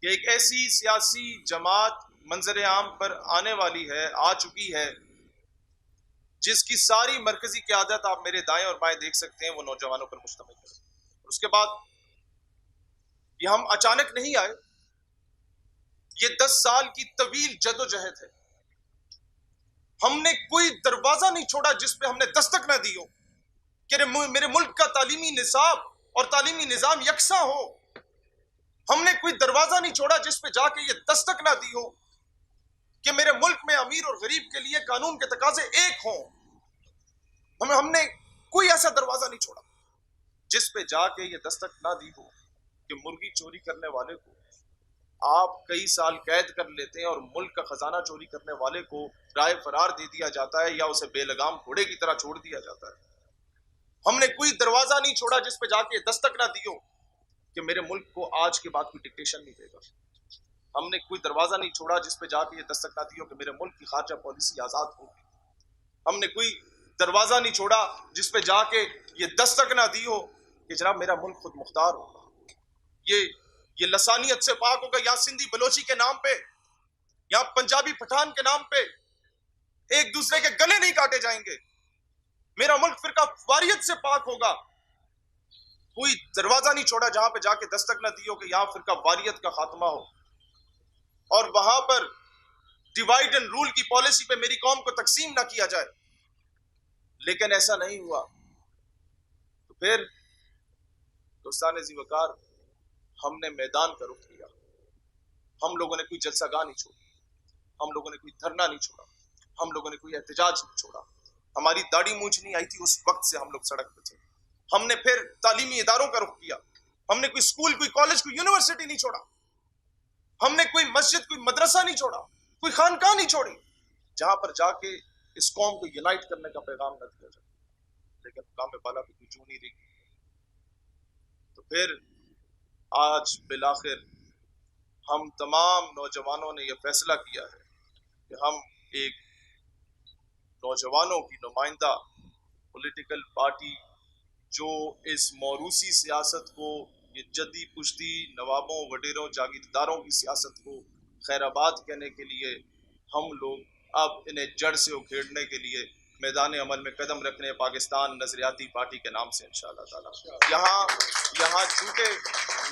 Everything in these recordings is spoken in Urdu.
کہ ایک ایسی سیاسی جماعت منظر عام پر آنے والی ہے، آ چکی ہے، جس کی ساری مرکزی قیادت آپ میرے دائیں اور بائیں دیکھ سکتے ہیں وہ نوجوانوں پر مشتمل ہے۔ اور اس کے بعد یہ ہم اچانک نہیں آئے، یہ 10 سال کی طویل جدوجہد ہے۔ ہم نے کوئی دروازہ نہیں چھوڑا جس پہ ہم نے دستک نہ دی ہو کہ میرے ملک کا تعلیمی نصاب اور تعلیمی نظام یکساں ہو۔ ہم نے کوئی دروازہ نہیں چھوڑا جس پہ جا کے یہ دستک نہ دی ہو کہ میرے ملک میں امیر اور غریب کے لیے قانون کے تقاضے ایک ہوں۔ ہم نے کوئی ایسا دروازہ نہیں چھوڑا جس پہ جا کے یہ دستک نہ دی ہو کہ مرغی چوری کرنے والے کو آپ کئی سال قید کر لیتے ہیں اور ملک کا خزانہ چوری کرنے والے کو رائے فرار دے دیا جاتا ہے یا اسے بے لگام گھوڑے کی طرح چھوڑ دیا جاتا ہے۔ ہم نے کوئی دروازہ نہیں چھوڑا جس پہ جا کے دستک نہ دی ہو کہ میرے ملک کو آج کے بعد کوئی ڈکٹیشن نہیں دے گا۔ ہم نے کوئی دروازہ نہیں چھوڑا جس پہ جا کے یہ دستک نہ دی ہو کہ میرے ملک کی خارجہ پالیسی آزاد ہوگی۔ ہم نے کوئی دروازہ نہیں چھوڑا جس پہ جا کے یہ دستک نہ دی ہو کہ جناب میرا ملک خود مختار ہوگا، یہ لسانیت سے پاک ہوگا، یہاں سندھی بلوچی کے نام پہ، یہاں پنجابی پٹھان کے نام پہ ایک دوسرے کے گلے نہیں کاٹے جائیں گے، میرا ملک فرقہ واریت سے پاک ہوگا۔ کوئی دروازہ نہیں چھوڑا جہاں پہ جا کے دستک نہ دی ہو کہ یہاں فرقہ واریت کا خاتمہ ہو اور وہاں پر ڈیوائیڈ اینڈ رول کی پالیسی پہ میری قوم کو تقسیم نہ کیا جائے۔ لیکن ایسا نہیں ہوا، تو پھر دوستان ذی وقار ہم نے میدان کا رخ کیا۔ ہم لوگوں نے کوئی جلسہ گاہ نہیں چھوڑی، ہم لوگوں نے کوئی دھرنا نہیں چھوڑا، ہم لوگوں نے کوئی احتجاج نہیں چھوڑا، ہماری داڑھی مونچھ نہیں آئی تھی اس وقت سے ہم لوگ سڑک پہ تھے۔ ہم نے پھر تعلیمی اداروں کا رخ کیا، ہم نے کوئی اسکول، کوئی کالج، کوئی یونیورسٹی نہیں چھوڑا، ہم نے کوئی مسجد، کوئی مدرسہ نہیں چھوڑا، کوئی خانقاہ نہیں چھوڑی جہاں پر جا کے اس قوم کو یونائٹ کرنے کا پیغام نہ دیا جائے۔ لیکن مقام بالا پہ کوئی جو نہیں رہی۔ تو پھر آج بالآخر ہم تمام نوجوانوں نے یہ فیصلہ کیا ہے کہ ہم ایک نوجوانوں کی نمائندہ پولیٹیکل پارٹی جو اس موروثی سیاست کو، یہ جدی پشتی نوابوں، وڈیروں، جاگیرداروں کی سیاست کو خیر آباد کہنے کے لیے ہم لوگ اب انہیں جڑ سے اکھیڑنے کے لیے میدان عمل میں قدم رکھنے پاکستان نظریاتی پارٹی کے نام سے انشاءاللہ تعالی یہاں جھوٹے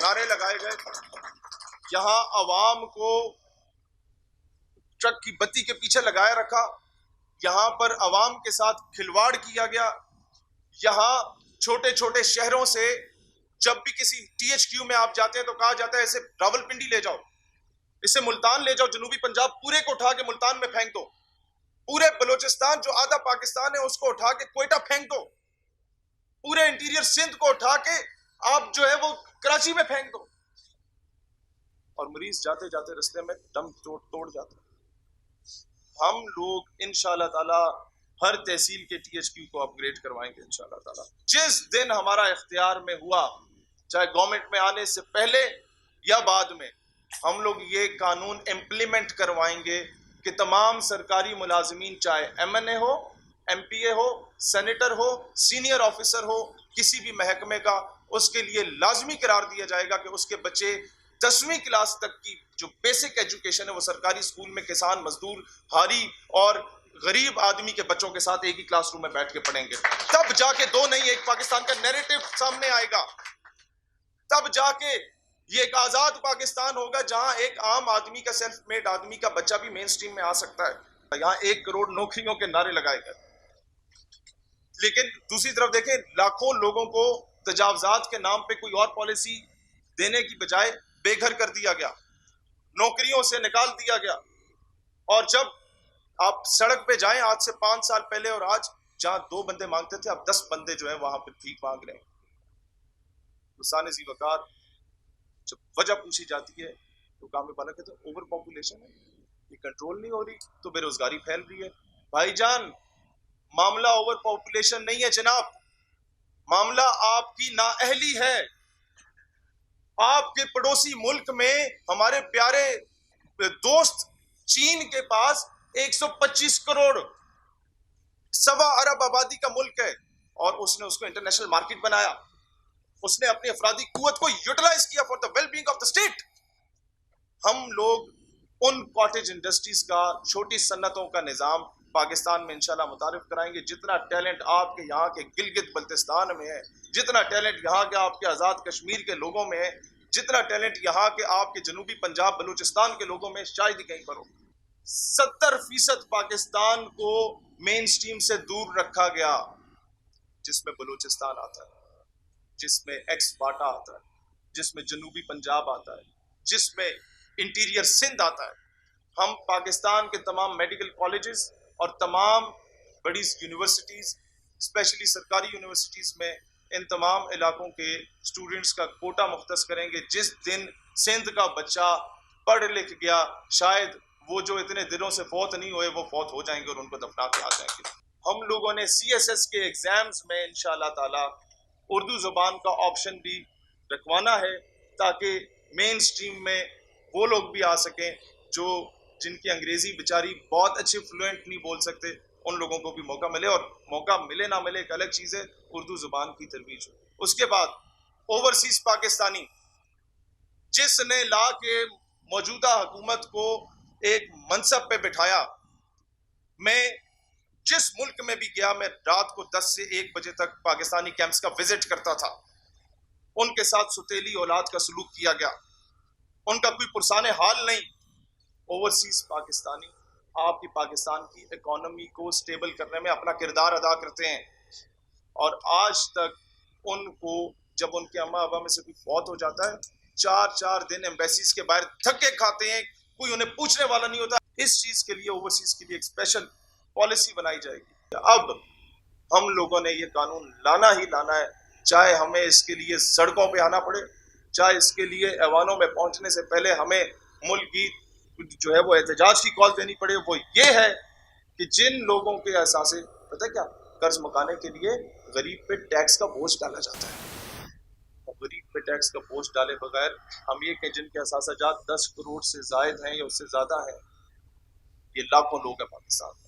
نعرے لگائے گئے، یہاں عوام کو ٹرک کی بتی کے پیچھے لگائے رکھا، یہاں پر عوام کے ساتھ کھلواڑ کیا گیا، یہاں چھوٹے چھوٹے شہروں سے جب بھی کسی ٹی ایچ کیو میں آپ جاتے ہیں تو کہا جاتا ہے اسے راول پنڈی لے جاؤ، اسے ملتان لے جاؤ، جنوبی پنجاب پورے کو اٹھا کے ملتان میں پھینک دو، پورے بلوچستان جو آدھا پاکستان ہے اس کو اٹھا کے کوئٹہ پھینک دو، پورے انٹیریئر سندھ کو اٹھا کے آپ جو ہے وہ کراچی میں پھینک دو، اور مریض جاتے جاتے رستے میں دم توڑ جاتا ہے۔ ہم لوگ انشاءاللہ تعالی ہر تحصیل کے ٹی ایچ کیو کو اپ گریڈ کروائیں گے انشاءاللہ تعالی۔ جس دن ہمارا اختیار میں ہوا، چاہے گورنمنٹ میں آنے سے پہلے یا بعد میں، ہم لوگ یہ قانون امپلیمنٹ کروائیں گے کہ تمام سرکاری ملازمین، چاہے ایم این اے ہو، ایم پی اے ہو، سینیٹر ہو، سینئر آفیسر ہو، کسی بھی محکمے کا، اس کے لیے لازمی قرار دیا جائے گا کہ اس کے بچے 10ویں کلاس تک کی جو بیسک ایجوکیشن ہے وہ سرکاری اسکول میں کسان، مزدور، ہاری اور غریب آدمی کے بچوں کے ساتھ ایک ہی کلاس روم میں بیٹھ کے پڑھیں گے۔ تب جا کے دو نہیں ایک پاکستان کا نیریٹو سامنے آئے گا، تب جا کے یہ ایک آزاد پاکستان ہوگا جہاں ایک عام آدمی کا، سیلف میڈ آدمی کا بچہ بھی مین سٹریم میں آ سکتا ہے۔ یہاں 1 کروڑ نوکریوں کے نعرے لگائے گئے، لیکن دوسری طرف دیکھیں لاکھوں لوگوں کو تجاوزات کے نام پہ کوئی اور پالیسی دینے کی بجائے بے گھر کر دیا گیا، نوکریوں سے نکال دیا گیا، اور جب آپ سڑک پہ جائیں آج سے 5 سال پہلے اور آج، جہاں 2 بندے مانگتے تھے اب 10 بندے جو ہیں وہاں پہ بھیک مانگ رہے ہیں۔ دوستان ذی وقار جب وجہ پوچھی جاتی ہے تو کام بالا کہتے ہیں اوور پاپولیشن ہے، یہ کنٹرول نہیں ہو رہی تو بے روزگاری پھیل رہی ہے۔ بھائی جان، معاملہ اوور پاپولیشن نہیں ہے جناب، معاملہ آپ کی نااہلی ہے۔ آپ کے پڑوسی ملک میں ہمارے پیارے دوست چین کے پاس 125 کروڑ 1.25 ارب آبادی کا ملک ہے، اور اس نے اس کو انٹرنیشنل مارکیٹ بنایا، اس نے اپنی افرادی قوت کو یوٹیلائز کیا for the well being of the state. ہم لوگ ان کاٹیج انڈسٹریز کا، چھوٹی صنعتوں کا نظام پاکستان میں انشاءاللہ متعارف کرائیں گے. جتنا ٹیلنٹ آپ کے یہاں کے گلگت بلتستان میں ہے، جتنا ٹیلنٹ یہاں کے آپ کے آزاد کشمیر کے لوگوں میں ہے، جتنا ٹیلنٹ یہاں کے آپ کے جنوبی پنجاب بلوچستان کے لوگوں میں شاید ہی کہیں پر ہو. 70% پاکستان کو مین سٹریم سے دور رکھا گیا، جس میں بلوچستان آتا ہے، جس میں ایکس باٹا آتا ہے، جس میں جنوبی پنجاب آتا ہے، جس میں انٹیریئر سندھ آتا ہے. ہم پاکستان کے تمام میڈیکل کالجز اور تمام بڑی یونیورسٹیز، اسپیشلی سرکاری یونیورسٹیز میں ان تمام علاقوں کے اسٹوڈنٹس کا کوٹا مختص کریں گے. جس دن سندھ کا بچہ پڑھ لکھ گیا، شاید وہ جو اتنے دنوں سے فوت نہیں ہوئے وہ فوت ہو جائیں گے اور ان کو دفنا کے آ جائیں گے. ہم لوگوں نے سی ایس ایس کے ایگزامز میں انشاءاللہ تعالی اردو زبان کا آپشن بھی رکھوانا ہے، تاکہ مین سٹریم میں وہ لوگ بھی آ سکیں جن کی انگریزی بیچاری بہت اچھے فلوئنٹ نہیں بول سکتے، ان لوگوں کو بھی موقع ملے. اور موقع ملے نہ ملے ایک الگ چیز ہے، اردو زبان کی ترویج. اس کے بعد اوورسیز پاکستانی جس نے لا کے موجودہ حکومت کو ایک منصب پہ بٹھایا، میں جس ملک میں بھی گیا، میں رات کو 10 سے 1 بجے تک پاکستانی کیمپس کا وزٹ کرتا تھا. ان کے ساتھ ستیلی اولاد کا سلوک کیا گیا، ان کا کوئی پرسان حال نہیں. اوورسیز پاکستانی آپ کی پاکستان کی اکانومی کو سٹیبل کرنے میں اپنا کردار ادا کرتے ہیں، اور آج تک ان کو جب ان کے اماں ابا میں سے کوئی فوت ہو جاتا ہے، 4 دن ایمبیسیز کے باہر تھکے کھاتے ہیں، کوئی انہیں پوچھنے والا نہیں ہوتا. اس چیز کے لیے اوورسیز کے لیے ایک اسپیشل پالیسی بنائی جائے گی. اب ہم لوگوں نے یہ قانون لانا ہی لانا ہے، چاہے ہمیں اس کے لیے سڑکوں پہ آنا پڑے، چاہے اس کے لیے ایوانوں میں پہنچنے سے پہلے ہمیں ملک کی جو ہے وہ احتجاج کی کال دینی پڑے. وہ یہ ہے کہ جن لوگوں کے اثاثے، پتہ کیا، قرض مکانے کے لیے غریب پہ ٹیکس کا بوجھ ڈالا جاتا ہے. غریب پہ ٹیکس کا بوجھ ڈالے بغیر ہم یہ کہ جن کے اثاثہ جات 10 کروڑ سے زائد ہیں یا اس سے زیادہ ہیں، یہ لاکھوں لوگ ہیں پاکستان میں،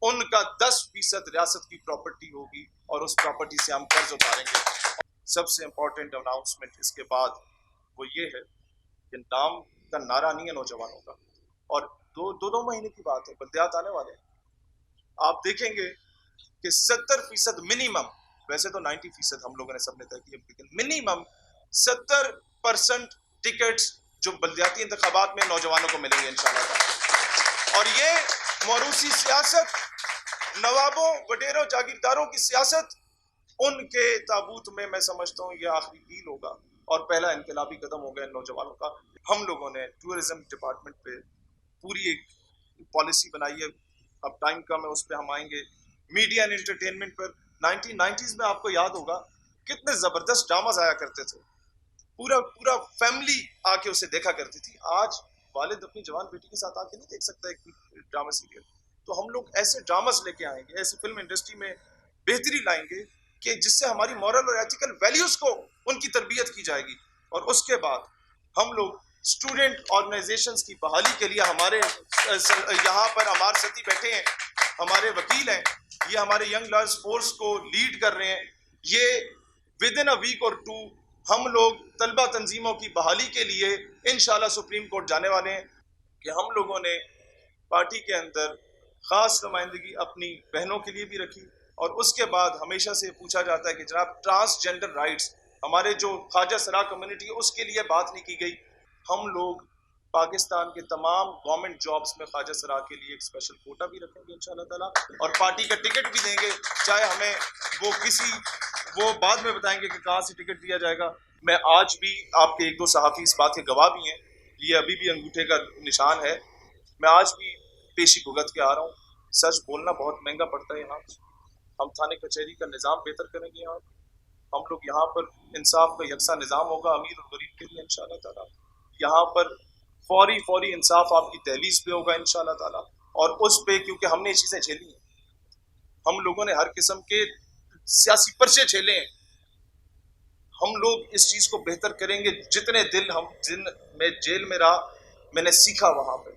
ان کا 10% ریاست کی پراپرٹی ہوگی اور اس پراپرٹی سے ہم قرض اتاریں گے. سب سے امپورٹنٹ اناؤنسمنٹ اس کے بعد وہ یہ ہے کہ نام کا نعرہ نہیں ہے نوجوانوں کا، اور دو مہینے کی بات ہے، بلدیات آنے والے ہیں. آپ دیکھیں گے کہ 70% منیمم، ویسے تو 90% ہم لوگوں نے سب نے طے کی، لیکن منیمم 70% ٹکٹس جو بلدیاتی انتخابات میں نوجوانوں کو ملیں گے انشاءاللہ تعالی. اور یہ موروثی سیاست، نوابوں وڈیروں جاگیرداروں کی سیاست، ان کے تابوت میں میں سمجھتا ہوں یہ آخری میل ہوگا اور پہلا انقلابی قدم ہوگا ان نوجوانوں کا. ہم لوگوں نے ٹورزم ڈپارٹمنٹ پہ پوری ایک پالیسی بنائی ہے، اب ٹائم کم ہے اس پہ ہم آئیں گے. Media and entertainment per 1990s میں آپ کو یاد ہوگا کتنے زبردست ڈراماز آیا کرتے تھے، پورا فیملی آ کے اسے دیکھا کرتی تھی. آج والد اپنی جوان بیٹی کے ساتھ آ کے نہیں دیکھ سکتا ایک ڈرامہ سیریل. تو ہم لوگ ایسے ڈراماز لے کے آئیں گے، ایسی فلم انڈسٹری میں بہتری لائیں گے کہ جس سے ہماری مورل اور ایتھیکل ویلیوز کو ان کی تربیت کی جائے گی. اور اس کے بعد ہم لوگ اسٹوڈنٹ آرگنائزیشنز کی بحالی کے لیے، ہمارے یہاں پر عمار ستی بیٹھے ہیں، ہمارے وکیل ہیں، یہ ہمارے ینگ لائرز فورس کو لیڈ کر رہے ہیں. یہ ود ان اے ویک اور 2 ہم لوگ طلبہ تنظیموں کی بحالی کے لیے انشاءاللہ سپریم کورٹ جانے والے ہیں. کہ ہم لوگوں نے پارٹی کے اندر خاص نمائندگی اپنی بہنوں کے لیے بھی رکھی، اور اس کے بعد ہمیشہ سے پوچھا جاتا ہے کہ جناب ٹرانسجینڈر رائٹس، ہمارے جو خواجہ سرا کمیونٹی ہے اس کے لیے بات نہیں کی گئی. ہم لوگ پاکستان کے تمام گورنمنٹ جابز میں خواجہ سرا کے لیے ایک اسپیشل کوٹا بھی رکھیں گے انشاءاللہ تعالیٰ، اور پارٹی کا ٹکٹ بھی دیں گے، چاہے ہمیں وہ بعد میں بتائیں گے کہ کہاں سے ٹکٹ دیا جائے گا. میں آج بھی، آپ کے 1-2 صحافی اس بات کے گواہ بھی ہیں، یہ ابھی بھی انگوٹھے کا نشان ہے، میں آج بھی پیشی بھگت کے آ رہا ہوں. سچ بولنا بہت مہنگا پڑتا ہے یہاں. ہم تھانے کچہری کا نظام بہتر کریں گے یہاں. ہم لوگ یہاں پر انصاف کا یکساں نظام ہوگا امیر اور غریب کے لیے انشاءاللہ تعالیٰ. یہاں پر فوری انصاف آپ کی دہلیز پہ ہوگا انشاءاللہ تعالیٰ. اور اس پہ کیونکہ ہم نے یہ چیزیں جھیلی ہیں، ہم لوگوں نے ہر قسم کے سیاسی پرچے جھیلے ہیں، ہم لوگ اس چیز کو بہتر کریں گے. جتنے دن میں جیل میں رہا میں نے سیکھا وہاں پہ،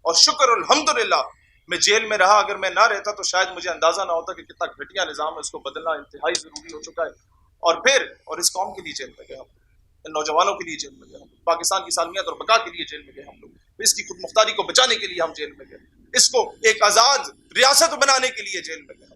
اور شکر الحمدللہ میں جیل میں رہا. اگر میں نہ رہتا تو شاید مجھے اندازہ نہ ہوتا کہ کتنا گھٹیا نظام ہے، اس کو بدلنا انتہائی ضروری ہو چکا ہے. اور اس قوم کے لیے جیل میں گیا. ان نوجوانوں کے لیے جیل میں گئے ہم لوگ، پاکستان کی سالمیت اور بقا کے لیے جیل میں گئے ہم لوگ، اس کی خود مختاری کو بچانے کے لیے ہم جیل میں گئے، اس کو ایک آزاد ریاست بنانے کے لیے جیل میں گئے.